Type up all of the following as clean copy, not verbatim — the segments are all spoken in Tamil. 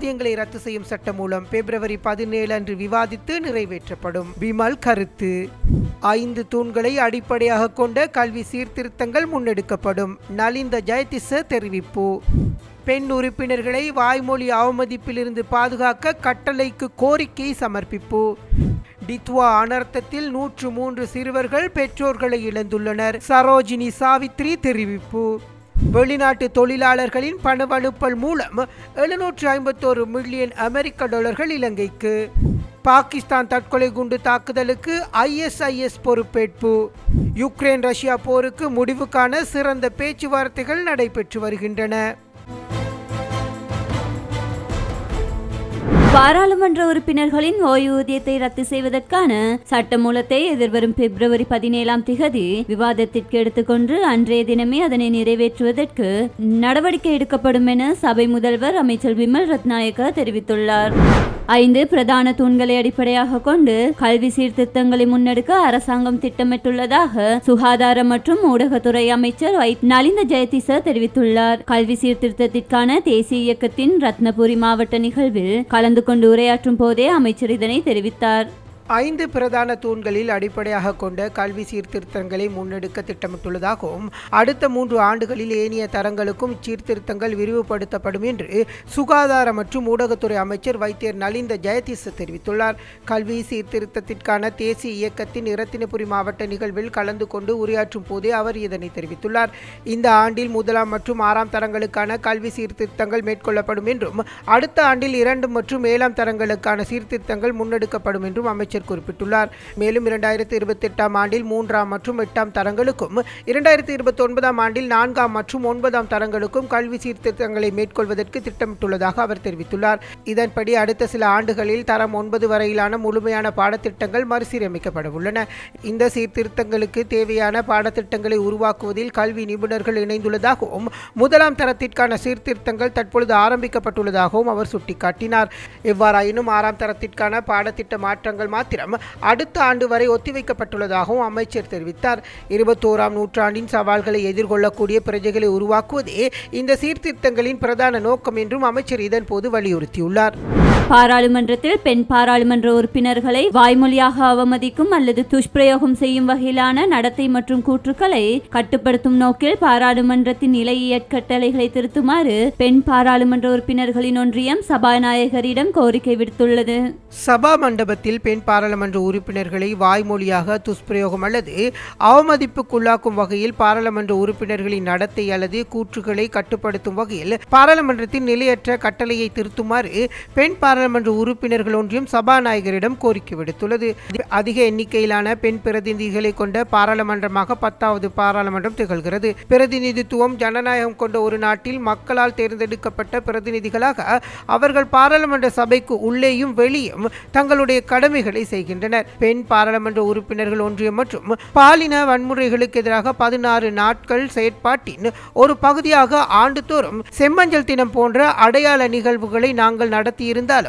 ஊதியங்களை ரத்து செய்யும் சட்டம் மூலம் பிப்ரவரி 17 அன்று விவாதித்து நிறைவேற்றப்படும். விமல் கருத்து. 5 தூண்களை அடிப்படையாக கொண்ட கல்வி சீர்திருத்தங்கள் முன்னெடுக்கப்படும். நலிந்த ஜெயதிச தெரிவிப்பு. பெண் உறுப்பினர்களை வாய்மொழி அவமதிப்பிலிருந்து பாதுகாக்க கட்டளைக்கு கோரிக்கை சமர்ப்பிப்பு. டித்வா அனர்த்தத்தில் 103 சிறுவர்கள் பெற்றோர்களை இழந்துள்ளனர். சரோஜினி சாவித்ரி தெரிவிப்பு. வெளிநாட்டு தொழிலாளர்களின் பணவனுப்பல் மூலம் 751 மில்லியன் அமெரிக்க டாலர்கள் இலங்கைக்கு. பாகிஸ்தான் தற்கொலை குண்டு தாக்குதலுக்கு ISIS பொறுப்பேற்பு. யுக்ரைன் ரஷ்யா போருக்கு முடிவுக்கான சிறந்த பேச்சுவார்த்தைகள் நடைபெற்று வருகின்றன. பாராளுமன்ற உறுப்பினர்களின் ஓய்வூதியத்தை ரத்து செய்வதற்கான சட்டமூலத்தை எதிர்வரும் பிப்ரவரி 17 விவாதத்திற்கு எடுத்துக்கொண்டு அன்றைய தினமே அதனை நிறைவேற்றுவதற்கு நடவடிக்கை எடுக்கப்படும் என சபை முதல்வர் அமைச்சர் விமல் ரத்நாயக்க தெரிவித்துள்ளார். 5 பிரதான தூண்களை அடிப்படையாக கொண்டு கல்வி சீர்திருத்தங்களை முன்னெடுக்க அரசாங்கம் திட்டமிட்டுள்ளதாக சுகாதார மற்றும் ஊடகத்துறை அமைச்சர் நலிந்த ஜெயதிச தெரிவித்துள்ளார். கல்வி சீர்திருத்தத்திற்கான தேசிய இயக்கத்தின் ரத்னபுரி மாவட்ட நிகழ்வில் கலந்து கொண்டு உரையாற்றும் போதே அமைச்சர் இதனை தெரிவித்தார். 5 பிரதான தூண்களில் அடிப்படையாக கொண்ட கல்வி சீர்திருத்தங்களை முன்னெடுக்க திட்டமிட்டுள்ளதாகவும் அடுத்த 3 ஆண்டுகளில் ஏனைய தரங்களுக்கும் சீர்திருத்தங்கள் விரிவுபடுத்தப்படும் என்று சுகாதார மற்றும் ஊடகத்துறை அமைச்சர் வைத்தியர் நலிந்த ஜெயதிச தெரிவித்துள்ளார். கல்வி சீர்திருத்தத்திற்கான தேசிய இயக்கத்தின் இரத்தினபுரி மாவட்ட நிகழ்வில் கலந்து கொண்டு உரையாற்றும் போதே அவர் இதனை தெரிவித்துள்ளார். இந்த ஆண்டில் 1ஆம் மற்றும் 6ஆம் தரங்களுக்கான கல்வி சீர்திருத்தங்கள் மேற்கொள்ளப்படும் என்றும் அடுத்த ஆண்டில் 2 மற்றும் 7ஆம் தரங்களுக்கான சீர்திருத்தங்கள் முன்னெடுக்கப்படும் என்றும் அமைச்சர் குறிப்பிட்டுள்ளார். மேலும் 2028ஆம் ஆண்டில் 3ஆம் மற்றும் 8ஆம் தரங்களுக்கும் 2029ஆம் ஆண்டில் 4ஆம் மற்றும் 9ஆம் தரங்களுக்கும் கல்வி சீர்திருத்தங்களை மேற்கொள்வதற்கு திட்டமிட்டுள்ளதாக அவர் தெரிவித்துள்ளார். இதன்படி அடுத்த சில ஆண்டுகளில் தரம் 9 வரையிலான முழுமையான பாடத்திட்டங்கள் மறுசீரமைக்கப்பட உள்ளன. இந்த சீர்திருத்தங்களுக்கு தேவையான பாடத்திட்டங்களை உருவாக்குவதில் கல்வி நிபுணர்கள் இணைந்துள்ளதாகவும் 1ஆம் தரத்திற்கான சீர்திருத்தங்கள் தற்பொழுது ஆரம்பிக்கப்பட்டுள்ளதாகவும் அவர் சுட்டிக்காட்டினார். எவ்வாறாயினும் 6ஆம் தரத்திற்கான பாடத்திட்ட மாற்றங்கள் அடுத்த ஆண்டு வரை ஒத்திவைக்கப்பட்டுள்ளதாகவும் அமைச்சர் தெரிவித்தார். 21ஆம் நூற்றாண்டின் சவால்களை எதிர்கொள்ளக்கூடிய பிரஜைகளை உருவாக்குவதே இந்த சீர்திருத்தங்களின் பிரதான நோக்கம் என்றும் அமைச்சர் இதன் போது வலியுறுத்தியுள்ளார். பாராளுமன்றத்தில் பெண் பாராளுமன்ற உறுப்பினர்களை வாய்மொழியாக அவமதிக்கும் அல்லது துஷ்பிரயோகம் செய்யும் வகையிலான நடத்தை மற்றும் கூற்றுக்களை கட்டுப்படுத்தும் நோக்கில் பாராளுமன்றத்தின் நிலையியற் கட்டளைகளை திருத்துமாறு பெண் பாராளுமன்ற உறுப்பினர்களின் ஒன்றியம் சபாநாயகரிடம் கோரிக்கை விடுத்துள்ளது. சபா மண்டபத்தில் பெண் பாராளுமன்ற உறுப்பினர்களை வாய்மொழியாக துஷ்பிரயோகம் அல்லது அவமதிப்புக்குள்ளாக்கும் வகையில் பாராளுமன்ற உறுப்பினர்களின் நடத்தை அல்லது கூற்றுகளை கட்டுப்படுத்தும் வகையில் பாராளுமன்றத்தின் நிலையற்ற கட்டளையை திருத்துமாறு பெண் பாராளுமன்ற உறுப்பினர்கள் ஒன்றியம் சபாநாயகரிடம் கோரிக்கை விடுத்துள்ளது. அதிக எண்ணிக்கையிலான பெண் பிரதிநிதிகளை கொண்ட பாராளுமன்றமாக 10வது பாராளுமன்றம் திகழ்கிறது. பிரதிநிதித்துவம் ஜனநாயகம் கொண்ட ஒரு நாட்டில் மக்களால் தேர்ந்தெடுக்கப்பட்ட பிரதிநிதிகளாக அவர்கள் பாராளுமன்ற சபைக்கு உள்ளேயும் வெளியும் தங்களுடைய கடமைகளை செய்கின்றனர். பெண் பாராளுமன்ற உறுப்பினர்கள் ஒன்றியம் மற்றும் பாலின வன்முறைகளுக்கு எதிராக 16 நாட்கள் செயற்பாட்டின் ஒரு பகுதியாக ஆண்டுதோறும் செம்மஞ்சள் தினம் போன்ற அடையாள நிகழ்வுகளை நாங்கள் நடத்தியிருந்தாலும்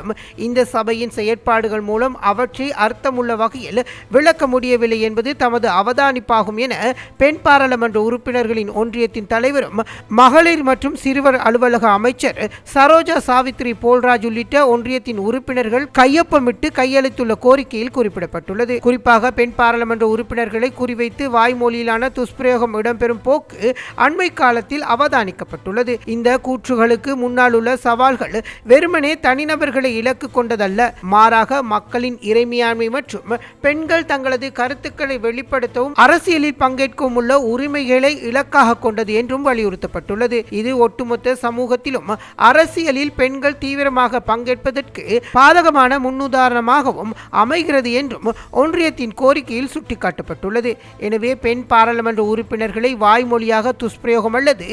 இந்த சபையின் செயற்பாடுகள் மூலம் அவற்றை அர்த்தமுள்ள வகையில் விளக்க முடியவில்லை என்பது தமது அவதானிப்பாகும் என பெண் பாராளுமன்ற உறுப்பினர்களின் ஒன்றியத்தின் தலைவரும் மகளிர் மற்றும் சிறுவர் அலுவலக அமைச்சர் சரோஜா சாவித்ரி போல்ராஜ் உள்ளிட்ட ஒன்றியத்தின் உறுப்பினர்கள் கையொப்பமிட்டு கையளித்துள்ள கோரிக்கையில் குறிப்பிடப்பட்டுள்ளது. குறிப்பாக பெண் பாராளுமன்ற உறுப்பினர்களை குறிவைத்து வாய்மொழியிலான துஷ்பிரயோகம் இடம்பெறும் போக்கு அண்மை காலத்தில் அவதானிக்கப்பட்டுள்ளது. இந்த கூற்றுகளுக்கு முன்னால் உள்ள சவால்கள் வெறுமனே தனிநபர்களை இலக்கு கொண்டதல்ல, மாறாக மக்களின் இறைமையாண்மை மற்றும் பெண்கள் தங்களது கருத்துக்களை வெளிப்படுத்தவும் அரசியலில் பங்கேற்கவும் உள்ள உரிமைகளை இலக்காக கொண்டது என்றும் வலியுறுத்தப்பட்டுள்ளது. இது ஒட்டுமொத்த சமூகத்திலும் அரசியலில் பெண்கள் தீவிரமாக பங்கேற்பதற்கு பாதகமான முன்னுதாரணமாகவும் அமைகிறது என்றும் ஒன்றியத்தின் கோரிக்கையில் சுட்டிக்காட்டப்பட்டுள்ளது. எனவே பெண் பாராளுமன்ற உறுப்பினர்களை வாய்மொழியாக துஷ்பிரயோகம் அல்லது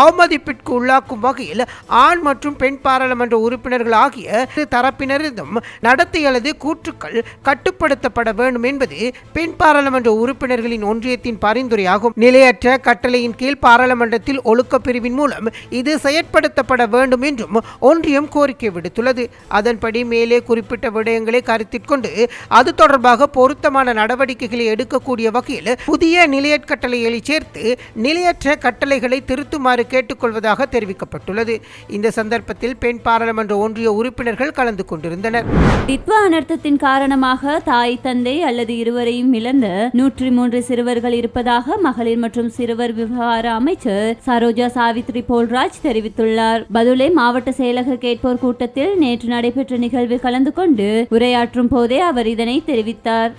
அவமதிப்பிற்கு உள்ளாக்கும் வகையில் ஆண் மற்றும் பெண் பாராளுமன்ற உறுப்பினர்கள் ஆகிய தரப்பினரிடம் நடத்தை அல்லது கூற்றுக்கள் கட்டுப்படுத்தப்பட வேண்டும் என்பது பெண் பாராளுமன்ற உறுப்பினர்களின் ஒன்றியத்தின் பரிந்துரையாகும். நிலையற்ற கட்டளையின் கீழ் பாராளுமன்றத்தில் ஒழுக்க பிரிவின் மூலம் இது செயற்படுத்தப்பட வேண்டும் என்றும் ஒன்றியம் கோரிக்கை விடுத்துள்ளது. அதன்படி மேலே குறிப்பிட்ட விடயங்களை கருத்தில் கொண்டு அது தொடர்பாக பொருத்தமான நடவடிக்கைகளை எடுக்கக்கூடிய வகையில் புதிய நிலையற்கட்டளைகளை சேர்த்து நிலையற்ற கட்டளைகளை திருத்துமாறு கேட்டுக்கொள்வதாக தெரிவிக்கப்பட்டுள்ளது. இந்த சந்தர்ப்பத்தில் பெண் பாராளுமன்ற ஒன்றிய உறுப்பினர்கள் கலந்து கொண்டிருந்தனர். டிட்வா அனர்த்தத்தின் காரணமாக தாய் தந்தை அல்லது இருவரையும் இழந்த 103 சிறுவர்கள் இருப்பதாக மகளிர் மற்றும் சிறுவர் விவகார அமைச்சர் சரோஜா சாவித்ரி போல்ராஜ் தெரிவித்துள்ளார். பதுளை மாவட்ட செயலக கேட்போர் கூட்டத்தில் நேற்று நடைபெற்ற நிகழ்வில் கலந்து கொண்டு உரையாற்றும் போதே அவர் இதனை தெரிவித்தார்.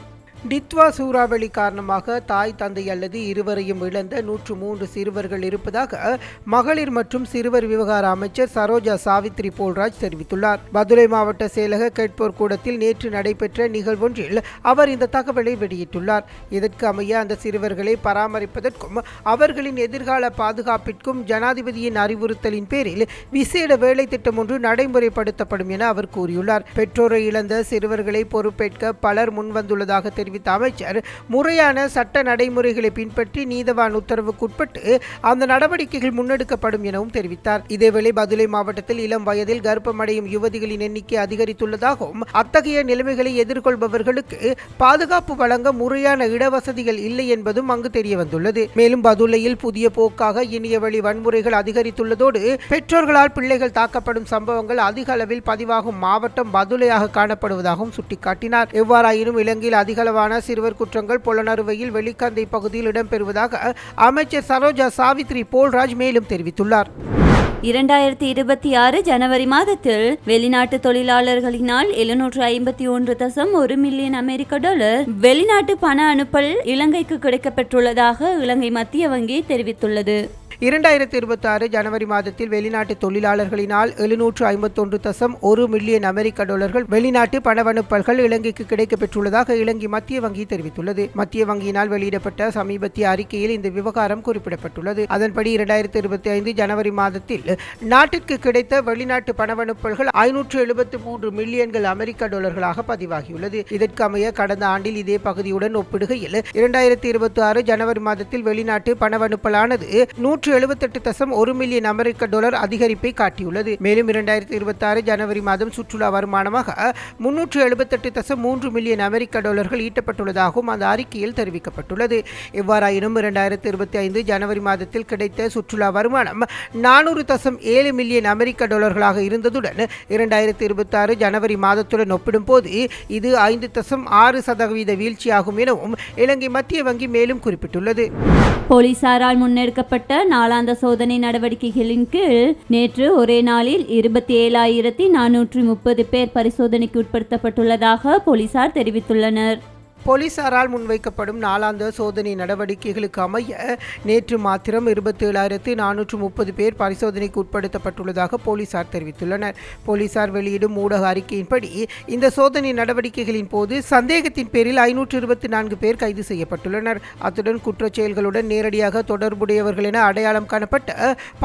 டிட்வா சூறாவளி காரணமாக தாய் தந்தை அல்லது இருவரையும் இழந்த 103 சிறுவர்கள் இருப்பதாக மகளிர் மற்றும் சிறுவர் விவகார அமைச்சர் சரோஜா சாவித்ரி போல்ராஜ் தெரிவித்துள்ளார். பதுளை மாவட்ட செயலக கேட்போர் கூடத்தில் நேற்று நடைபெற்ற நிகழ்வொன்றில் அவர் இந்த தகவலை வெளியிட்டுள்ளார். இதற்கு அமைய அந்த சிறுவர்களை பராமரிப்பதற்கும் அவர்களின் எதிர்கால பாதுகாப்பிற்கும் ஜனாதிபதியின் அறிவுறுத்தலின் பேரில் விசேட வேலை திட்டம் ஒன்று நடைமுறைப்படுத்தப்படும் என அவர் கூறியுள்ளார். பெற்றோரை இழந்த சிறுவர்களை பொறுப்பேற்க பலர் முன்வந்துள்ளதாக தெரிவித்த அமைச்சர் முறையான சட்ட நடைமுறைகளை பின்பற்றி நீதவான் உத்தரவுக்குட்பட்டு அந்த நடவடிக்கைகள் முன்னெடுக்கப்படும் எனவும் தெரிவித்தார். இதேவேளை பதுளை மாவட்டத்தில் இளம் வயதில் கர்ப்பமடையும் யுவதிகளின் எண்ணிக்கை அதிகரித்துள்ளதாகவும் அத்தகைய நிலைமைகளை எதிர்கொள்பவர்களுக்கு பாதுகாப்பு வழங்க முறையான இடவசதிகள் இல்லை என்பதும் அங்கு தெரிய வந்துள்ளது. மேலும் பதுளையில் புதிய போக்காக இணைய வழி வன்முறைகள் அதிகரித்துள்ளதோடு பெற்றோர்களால் பிள்ளைகள் தாக்கப்படும் சம்பவங்கள் அதிக அளவில் பதிவாகும் மாவட்டம் பதுளையாக காணப்படுவதாகவும் சுட்டிக்காட்டினார். எவ்வாறாயினும் இலங்கையில் அதிகளவான சிறுவர் குற்றங்கள் பொலனறுவையில் வெளிக்கந்தை பகுதியில் இடம்பெறுவதாக அமைச்சர் சரோஜா சாவித்ரி போல்ராஜ் மேலும் தெரிவித்துள்ளார். 2026 ஜனவரி மாதத்தில் வெளிநாட்டு தொழிலாளர்களினால் 751.1 மில்லியன் அமெரிக்க டாலர் வெளிநாட்டு பண அனுப்பல் இலங்கைக்கு கிடைக்கப்பெற்றுள்ளதாக இலங்கை மத்திய வங்கி தெரிவித்துள்ளது. 2026 ஜனவரி மாதத்தில் வெளிநாட்டு தொழிலாளர்களினால் 751.1 மில்லியன் அமெரிக்க டாலர்கள் வெளிநாட்டு பணவனுப்பல்கள் இலங்கைக்கு கிடைக்கப்பெற்றுள்ளதாக இலங்கை மத்திய வங்கி தெரிவித்துள்ளது. மத்திய வங்கியினால் வெளியிடப்பட்ட சமீபத்திய அறிக்கையில் இந்த விவகாரம் குறிப்பிடப்பட்டுள்ளது. அதன்படி 2025 ஜனவரி மாதத்தில் நாட்டிற்கு கிடைத்த வெளிநாட்டு பணவனுப்பல்கள் 573 மில்லியன்கள் அமெரிக்க டாலர்களாக பதிவாகியுள்ளது. இதற்கு அமைய கடந்த ஆண்டில் இதே பகுதியுடன் ஒப்பிடுகையில் 2026 ஜனவரி மாதத்தில் வெளிநாட்டு பணவனுப்பலானது 178.1 மில்லியன் அமெரிக்க டாலர் அதிகரிப்பை காட்டியுள்ளது. மேலும் 2026 ஜனவரி மாதம் சுற்றுலா வருமானமாக 378.3 மில்லியன் அமெரிக்க டாலர்கள் ஈட்டப்பட்டுள்ளதாகவும் அந்த அறிக்கையில் தெரிவிக்கப்பட்டுள்ளது. எவ்வாறாயினும் 2025 ஜனவரி மாதத்தில் கிடைத்த சுற்றுலா வருமானம் 400.7 மில்லியன் அமெரிக்க டாலர்களாக இருந்ததுடன் 2026 ஜனவரி மாதத்துடன் ஒப்பிடும்போது இது 5.6% வீழ்ச்சியாகும் எனவும் இலங்கை மத்திய வங்கி மேலும் குறிப்பிட்டுள்ளது. போலீசாரால் முன்னெடுக்கப்பட்ட நாளாந்த சோதனை நடவடிக்கைகளின் கீழ் நேற்று ஒரே நாளில் 27,430 பேர் பரிசோதனைக்கு உட்படுத்தப்பட்டுள்ளதாக போலீசார் தெரிவித்துள்ளனர். போலீசாரால் முன்வைக்கப்படும் நாளாந்த சோதனை நடவடிக்கைகளுக்கு அமைய நேற்று மாத்திரம் 27,430 பேர் பரிசோதனைக்கு உட்படுத்தப்பட்டுள்ளதாக போலீசார் தெரிவித்துள்ளனர். போலீசார் வெளியிடும் ஊடக அறிக்கையின்படி இந்த சோதனை நடவடிக்கைகளின் போது சந்தேகத்தின் பேரில் 524 பேர் கைது செய்யப்பட்டுள்ளனர். அத்துடன் குற்றச்செயல்களுடன் நேரடியாக தொடர்புடையவர்கள் என அடையாளம் காணப்பட்ட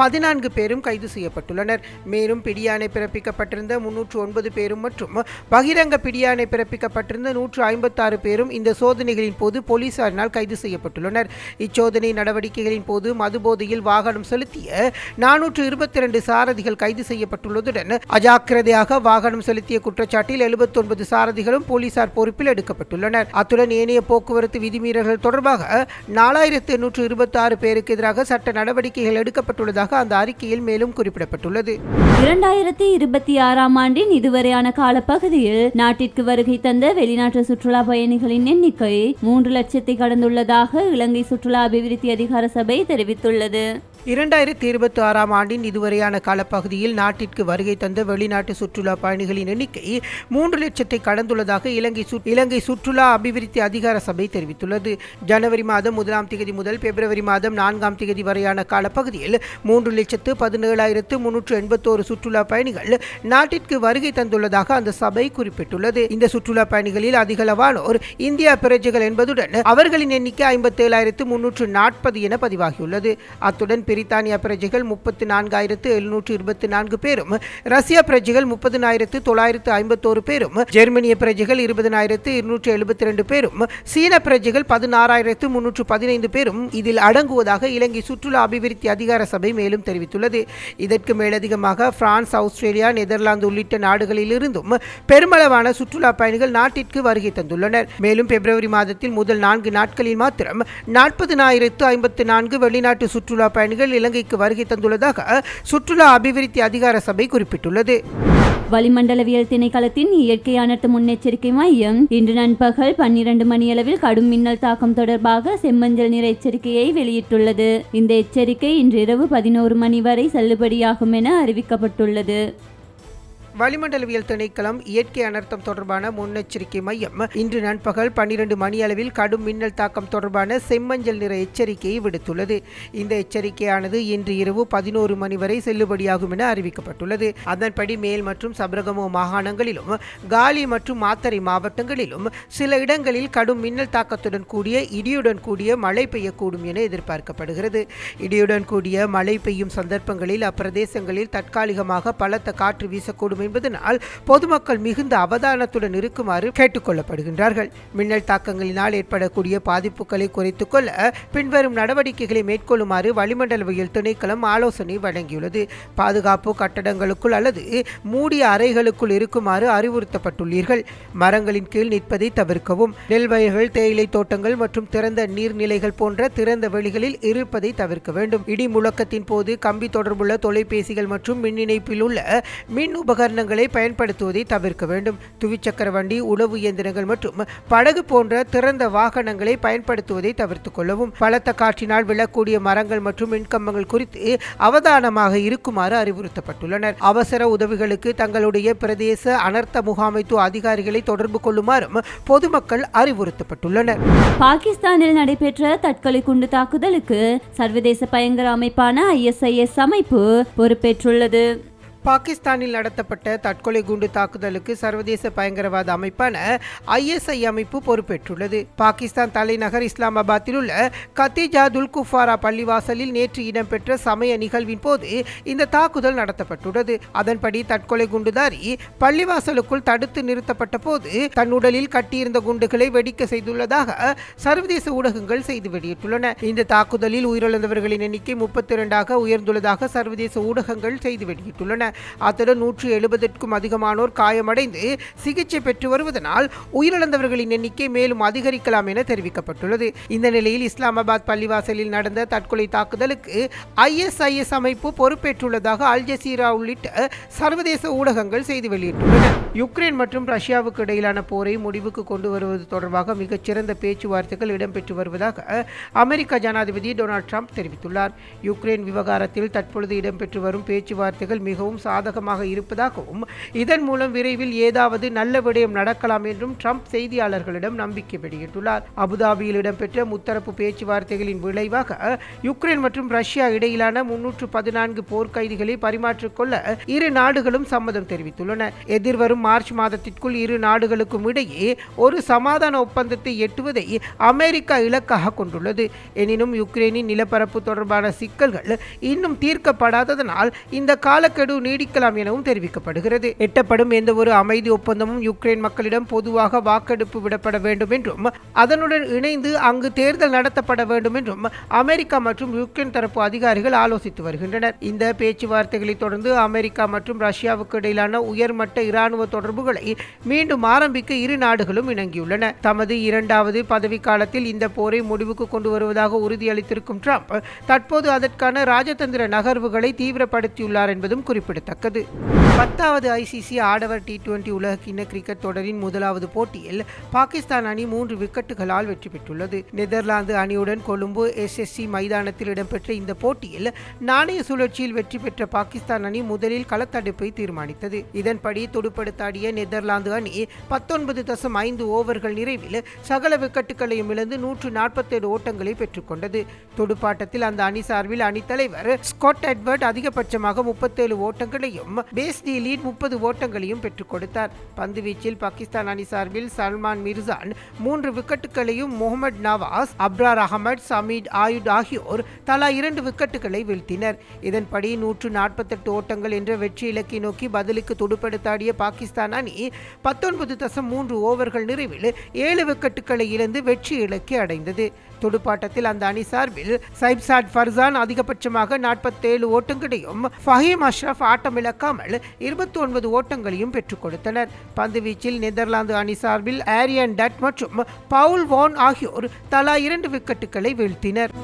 14 பேரும் கைது செய்யப்பட்டுள்ளனர். மேலும் பிடியாணை பிறப்பிக்கப்பட்டிருந்த 309 பேரும் மற்றும் பகிரங்க பிடியாணை பிறப்பிக்கப்பட்டிருந்த 156 பேரும் இந்த சோதனைகளின் போது போலீசாரினால் கைது செய்யப்பட்டுள்ளனர். இச்சோதனை நடவடிக்கைகளின் போது மதுபோதையில் வாகனம் செலுத்திய 422 சாரதிகள் கைது செய்யப்பட்டுள்ளதுடன் அஜாக்கிரதையாக வாகனம் செலுத்திய குற்றச்சாட்டில் 79 சாரதிகளும் போலீசார் பொறுப்பில் எடுக்கப்பட்டுள்ளனர். அத்துடன் ஏனைய போக்குவரத்து விதிமீறல்கள் தொடர்பாக 4,826 பேருக்கு எதிராக சட்ட நடவடிக்கைகள் எடுக்கப்பட்டுள்ளதாக அந்த அறிக்கையில் மேலும் குறிப்பிடப்பட்டுள்ளது. 2026 ஆண்டின் இதுவரையான காலப்பகுதியில் நாட்டிற்கு வருகை தந்த வெளிநாட்டு சுற்றுலா பயணிகளின் எண்ணிக்கை 3 லட்சத்தை கடந்துள்ளதாக இலங்கை சுற்றுலா அபிவிருத்தி அதிகார சபை தெரிவித்துள்ளது. 2026 ஆண்டின் இதுவரையான காலப்பகுதியில் நாட்டிற்கு வருகை தந்த வெளிநாட்டு சுற்றுலா பயணிகளின் எண்ணிக்கை 3 லட்சத்தை கடந்துள்ளதாக இலங்கை சுற்றுலா அபிவிருத்தி அதிகார சபை தெரிவித்துள்ளது. ஜனவரி மாதம் 1ஆம் தேதி முதல் பிப்ரவரி மாதம் 4ஆம் தேதி வரையான காலப்பகுதியில் 3,17,381 சுற்றுலா பயணிகள் நாட்டிற்கு வருகை தந்துள்ளதாக அந்த சபை குறிப்பிட்டுள்ளது. இந்த சுற்றுலா பயணிகளில் அதிகளவானோர் இந்தியா பிரஜைகள் என்பதுடன் அவர்களின் எண்ணிக்கை 57,340 என பதிவாகியுள்ளது. அத்துடன் பிரித்தானியா பிரஜைகள் 34,724 பேரும், ரஷ்யா பிரஜைகள் 30,951 பேரும், ஜெர்மனிய பிரஜைகள் 20,272 பேரும், சீன பிரஜைகள் 16,315 பேரும் இதில் அடங்குவதாக இலங்கை சுற்றுலா அபிவிருத்தி அதிகார சபை மேலும் தெரிவித்துள்ளது. இதற்கு மேலதிகமாக பிரான்ஸ், ஆஸ்திரேலியா, நெதர்லாந்து உள்ளிட்ட நாடுகளிலிருந்தும் பெருமளவான சுற்றுலா பயணிகள் நாட்டிற்கு வருகை தந்துள்ளனர். மேலும் பிப்ரவரி மாதத்தில் முதல் 4 நாட்களில் மாத்திரம் 40,054 வெளிநாட்டு சுற்றுலா பயணிகள் இலங்கைக்கு வருகை தந்துள்ளதாக சுற்றுலா அபிவிருத்தி அதிகார சபை குறிப்பிட்டுள்ளது. வளிமண்டலவியல் திணைக்களத்தின் இயற்கை அனர்த்த முன்னெச்சரிக்கை மையம் இன்று நண்பகல் 12 மணியளவில் கடும் மின்னல் தாக்கம் தொடர்பாக செம்மஞ்சள் நிற எச்சரிக்கையை வெளியிட்டுள்ளது. இந்த எச்சரிக்கை இன்று இரவு 11 மணி வரை செல்லுபடியாகும் என அறிவிக்கப்பட்டுள்ளது. வளிமண்டலவியல் திணைக்களம் இயற்கை அனர்த்தம் தொடர்பான முன்னெச்சரிக்கை மையம் இன்று நண்பகல் 12 மணியளவில் கடும் மின்னல் தாக்கம் தொடர்பான செம்மஞ்சள் நிற எச்சரிக்கையை விடுத்துள்ளது. இந்த எச்சரிக்கையானது இன்று இரவு 11 மணி வரை செல்லுபடியாகும் என அறிவிக்கப்பட்டுள்ளது. அதன்படி மேல் மற்றும் சப்ரகமோ மாகாணங்களிலும் காலி மற்றும் மாத்தறை மாவட்டங்களிலும் சில இடங்களில் கடும் மின்னல் தாக்கத்துடன் கூடிய இடியுடன் கூடிய மழை பெய்யக்கூடும் என எதிர்பார்க்கப்படுகிறது. இடியுடன் கூடிய மழை பெய்யும் சந்தர்ப்பங்களில் அப்பிரதேசங்களில் தற்காலிகமாக பலத்த காற்று வீசக்கூடும் என்பதனால் பொதுமக்கள் மிகுந்த அவதானத்துடன் இருக்குமாறு கேட்டுக்கொள்ளப்படுகின்றார்கள். மின்னல் தாக்கங்களினால் ஏற்படக்கூடிய பாதிப்புகளை குறைத்துக் கொள்ள பின்வரும் நடவடிக்கைகளை மேற்கொள்ளுமாறு வளிமண்டலவியல் திணைக்களம் ஆலோசனை வழங்கியுள்ளது. பாதுகாப்பு கட்டடங்களுக்குள் அல்லது மூடிய அறைகளுக்குள் இருக்குமாறு அறிவுறுத்தப்பட்டுள்ளீர்கள். மரங்களின் கீழ் நிற்பதை தவிர்க்கவும். நெல் வயல்கள், தேயிலை தோட்டங்கள் மற்றும் திறந்த நீர்நிலைகள் போன்ற திறந்த வெளிகளில் இருப்பதை தவிர்க்க வேண்டும். இடி முழக்கத்தின் போது கம்பி தொடர்புள்ள தொலைபேசிகள் மற்றும் மின் இணைப்பில் உள்ள மின் உபகரணங்களை பயன்படுத்துவதை தவிர்க்க வேண்டும். துவிச்சக்கர வண்டி, உழவு இயந்திரங்கள் மற்றும் படகு போன்ற திறந்த வாகனங்களை பயன்படுத்துவதை தவிர்த்துக் கொள்ளவும். பலத்த காற்றினால் விழக்கூடிய மரங்கள் மற்றும் மின்கம்பங்கள் குறித்து அவதானமாக இருக்குமாறு அறிவுறுத்தப்பட்டுள்ளனர். அவசர உதவிகளுக்கு தங்களுடைய பிரதேச அனர்த்த முகாமைத்துவ அதிகாரிகளை தொடர்பு கொள்ளுமாறும் பொதுமக்கள் அறிவுறுத்தப்பட்டுள்ளனர். பாகிஸ்தானில் நடைபெற்ற தற்கொலை குண்டு தாக்குதலுக்கு சர்வதேச பயங்கர அமைப்பான ISIS அமைப்பு பொறுப்பேற்றுள்ளது. பாகிஸ்தானில் நடத்தப்பட்ட தற்கொலை குண்டு தாக்குதலுக்கு சர்வதேச பயங்கரவாத அமைப்பான ISI அமைப்பு பொறுப்பேற்றுள்ளது. பாகிஸ்தான் தலைநகர் இஸ்லாமாபாத்தில் உள்ள கத்தீஜா துல்குஃபாரா பள்ளிவாசலில் நேற்று இடம்பெற்ற சமய நிகழ்வின் போது இந்த தாக்குதல் நடத்தப்பட்டுள்ளது. அதன்படி தற்கொலை குண்டுதாரி பள்ளிவாசலுக்குள் தடுத்து நிறுத்தப்பட்ட போது தன் உடலில் கட்டியிருந்த குண்டுகளை வெடிக்க செய்துள்ளதாக சர்வதேச ஊடகங்கள் செய்தி வெளியிட்டுள்ளன. இந்த தாக்குதலில் உயிரிழந்தவர்களின் எண்ணிக்கை 32ஆக உயர்ந்துள்ளதாக சர்வதேச ஊடகங்கள் செய்தி வெளியிட்டுள்ளன. அத்துடன் 170க்கும் அதிகமானோர் காயமடைந்து சிகிச்சை பெற்று வருவதனால் உயிரிழந்தவர்களின் எண்ணிக்கை மேலும் அதிகரிக்கலாம் என தெரிவிக்கப்பட்டுள்ளது. இந்த நிலையில் இஸ்லாமாபாத் பள்ளிவாசலில் நடந்த தற்கொலை தாக்குதலுக்கு ISIS அமைப்பு பொறுப்பேற்றுள்ளதாக அல் ஜசீரா உள்ளிட்ட சர்வதேச ஊடகங்கள் செய்தி வெளியிட்டுள்ளன. யுக்ரைன் மற்றும் ரஷ்யாவுக்கு இடையிலான போரை முடிவுக்கு கொண்டு வருவது தொடர்பாக மிகச்சிறந்த பேச்சுவார்த்தைகள் இடம்பெற்று வருவதாக அமெரிக்க ஜனாதிபதி டொனால்ட் ட்ரம்ப் தெரிவித்துள்ளார். யுக்ரைன் விவகாரத்தில் தற்பொழுது இடம்பெற்று வரும் பேச்சுவார்த்தைகள் மிகவும் சாதகமாக இருப்பதாகவும் இதன் மூலம் விரைவில் ஏதாவது நல்ல விடயம் நடக்கலாம் என்றும் ட்ரம்ப் செய்தியாளர்களிடம் நம்பிக்கை வெளியிட்டுள்ளார். அபுதாபியில் இடம்பெற்ற முத்தரப்பு பேச்சுவார்த்தைகளின் விளைவாக யுக்ரைன் மற்றும் ரஷ்யா இடையிலான 314 போர்க்கைதிகளை பரிமாற்றிக்கொள்ள இரு நாடுகளும் சம்மதம் தெரிவித்துள்ளன. எதிர்வரும் மார்ச் மாதத்திற்குள் இரு நாடுகளுக்கும் இடையே ஒரு சமாதான ஒப்பந்தத்தை எட்டுவதை அமெரிக்கா இலக்காக கொண்டுள்ளது. எனினும் யுக்ரைனின் நிலப்பரப்பு தொடர்பான சிக்கல்கள் இன்னும் தீர்க்கப்படாததனால் இந்த காலக்கெடு நீடிக்கலாம் எனவும் தெரிவிக்கப்படுகிறது. எட்டப்படும் எந்த ஒரு அமைதி ஒப்பந்தமும் யுக்ரைன் மக்களிடம் பொதுவாக வாக்கெடுப்பு விடப்பட வேண்டும் என்றும் அதனுடன் இணைந்து அங்கு தேர்தல் நடத்தப்பட வேண்டும் என்றும் அமெரிக்கா மற்றும் யுக்ரைன் தரப்பு அதிகாரிகள் ஆலோசித்து வருகின்றனர். இந்த பேச்சுவார்த்தைகளை தொடர்ந்து அமெரிக்கா மற்றும் ரஷ்யாவுக்கு இடையிலான உயர்மட்ட இராணுவ தொடர்புகளை மீண்டும் ஆரம்பிக்க இரு நாடுகளும் இணங்கியுள்ளன. தமது 2வது பதவிக்காலத்தில் இந்த போரை முடிவுக்கு கொண்டு வருவதாக உறுதியளித்திருக்கும் ட்ரம்ப் தற்போது அதற்கான ராஜதந்திர நகர்வுகளை தீவிரப்படுத்தியுள்ளார் என்பதும் குறிப்பிடத்தக்கது. 10வது ICC ஆடவர் T20 உலகக்கிண்ண கிரிக்கெட் தொடரின் முதலாவது போட்டியில் பாகிஸ்தான் அணி 3 விக்கெட்டுகளால் வெற்றி பெற்றுள்ளது. நெதர்லாந்து அணியுடன் கொழும்பு SSC மைதானத்தில் இடம்பெற்ற இந்த போட்டியில் நாணய சுழற்சியில் வெற்றி பெற்ற பாகிஸ்தான் அணி முதலில் களத்தடுப்பை தீர்மானித்தது. இதன்படி துடுப்படுத்தாடிய நெதர்லாந்து அணி 19.5 ஓவர்கள் நிறைவில் சகல விக்கெட்டுகளையும் இழந்து 147 ஓட்டங்களை பெற்றுக்கொண்டது. துடுப்பாட்டத்தில் அந்த அணி சார்பில் அணித்தலைவர் ஸ்காட் எட்வர்ட் அதிகபட்சமாக 37 ஓட்டங்கள் ஓட்டங்களையும் பேஸ்டி லீட் 30 ஓட்டங்களையும் பெற்றுக் கொடுத்தார். பந்துவீச்சில் பாகிஸ்தான் அணி சார்பில் சல்மான் மிர்சான் 3 விக்கெட்டுகளையும் முகமது நவாஸ், அப்ரார் அகமது, சமீட் ஆயுட் ஆகியோர் தலா 2 விக்கெட்டுகளை வீழ்த்தினர். இதன்படி 148 ஓட்டங்கள் என்ற வெற்றி இலக்கை நோக்கி பதிலுக்கு துடுப்படுத்தாடிய பாகிஸ்தான் அணி 19.3 ஓவர்கள் நிறைவில் 7 விக்கெட்டுகளை இழந்து வெற்றி இலக்கை அடைந்தது. துடுப்பாட்டத்தில் அந்த அணி சார்பில் சைப்சாட் ஃபர்சான் அதிகபட்சமாக 47 ஓட்டங்களையும் ஃபஹீம் அஷ்ரப் ஆட்டமிழக்காமல் 29 ஓட்டங்களையும் பெற்றுக் கொடுத்தனர். பந்துவீச்சில் நெதர்லாந்து அணி சார்பில் ஆரியன் டட் மற்றும் பவுல் வான் ஆகியோர் தலா 2 விக்கெட்டுகளை வீழ்த்தினர்.